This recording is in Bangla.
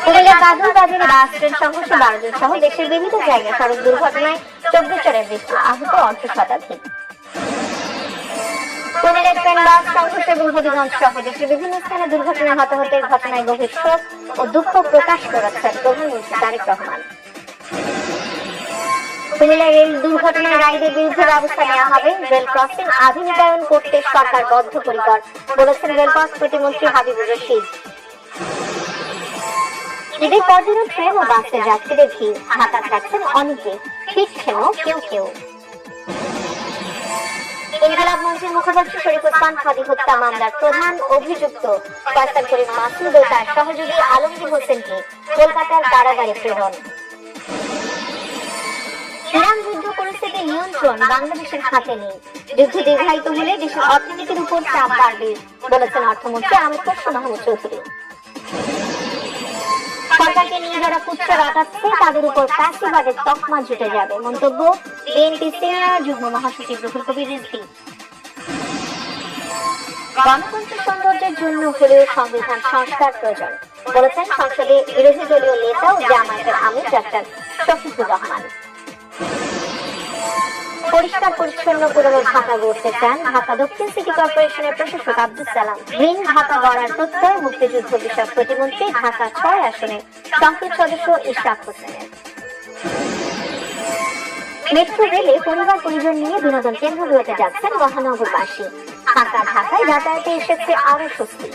কুমিল্লার বাদুড়বাজারে বাস ট্রেন সংঘর্ষে 12 জন সহ দেশের বিভিন্ন জায়গায় সড়ক দুর্ঘটনায় 24 জনের মৃত্যু, আহত 8 শতাধিক। কুমিল্লার ট্রেন বাস সংঘর্ষে এবং হবিগঞ্জ সহ দেশের বিভিন্ন স্থানে দুর্ঘটনায় হতাহতের ঘটনায় গভীর শোক ও দুঃখ প্রকাশ করেছেন প্রধানমন্ত্রী তারেক রহমান। কুমিল্লার রেল দুর্ঘটনায় রায়দের বিরুদ্ধে ব্যবস্থা নেওয়া হবে, রেল ক্রসিং আধুনিকায়ন করতে সরকার বদ্ধপরিকর, বলেছেন রেলপথ প্রতিমন্ত্রী হাবিবুর রশিদ। ঈদের পরদিনও ট্রেন ও বাসের যাত্রীদের ভিড়, ঢাকা থাকছেন অনেকে, ফিরছেনও কেউ কেউ। ইনকিলাব মঞ্চের মুখপাত্র শরীফ ওসমান হাদি হত্যা মামলার প্রধান অভিযুক্ত ফয়সাল করিম মাসুদ ও তার সহযোগী আলমগীর হোসেনকে কলকাতার কারাগারে প্রেরণ। ইরান যুদ্ধ পরিস্থিতি নিয়ন্ত্রণ বাংলাদেশের হাতে নেই, যুদ্ধ দীর্ঘায়িত হলে দেশের অর্থনীতির উপর চাপ বাড়বে, বলেছেন অর্থমন্ত্রী আমির খসরু মাহমুদ চৌধুরী। সরকারকে নিয়ে যারা কুচ্চা রাখাচ্ছে তাদের উপর ফ্যাসিবাদের তকমা জুটে যাবে, মন্তব্য বিএনপি সিনিয়র যুগ্ম মহাসচিব রুহুল কবির রিজভী। গণতন্ত্রের সৌন্দর্যের জন্য হলেও সংবিধান সংস্কার প্রয়োজন, বলেছেন সংসদে বিরোধী দলীয় নেতা ও জামায়াতের আমির ডাক্তার শফিকুর রহমান। পরিষ্কার পরিচ্ছন্ন পুরনো ঢাকা গড়তে চান ঢাকা দক্ষিণ সিটি কর্পোরেশনের প্রশাসক আব্দুল সালাম। গ্রিন ঢাকা গড়ার প্রত্যয় মুক্তিযুদ্ধ বিষয়ক প্রতিমন্ত্রী ঢাকা 6 আসনের সংসদ সদস্য ইশরাক হোসেনের। মেট্রো রেলে পরিবার পরিজন নিয়ে বিনোদন কেন্দ্রগুলোতে যাচ্ছেন মহানগরবাসী, ঢাকায় যাতায়াতে এসেছে আরো স্বস্তি।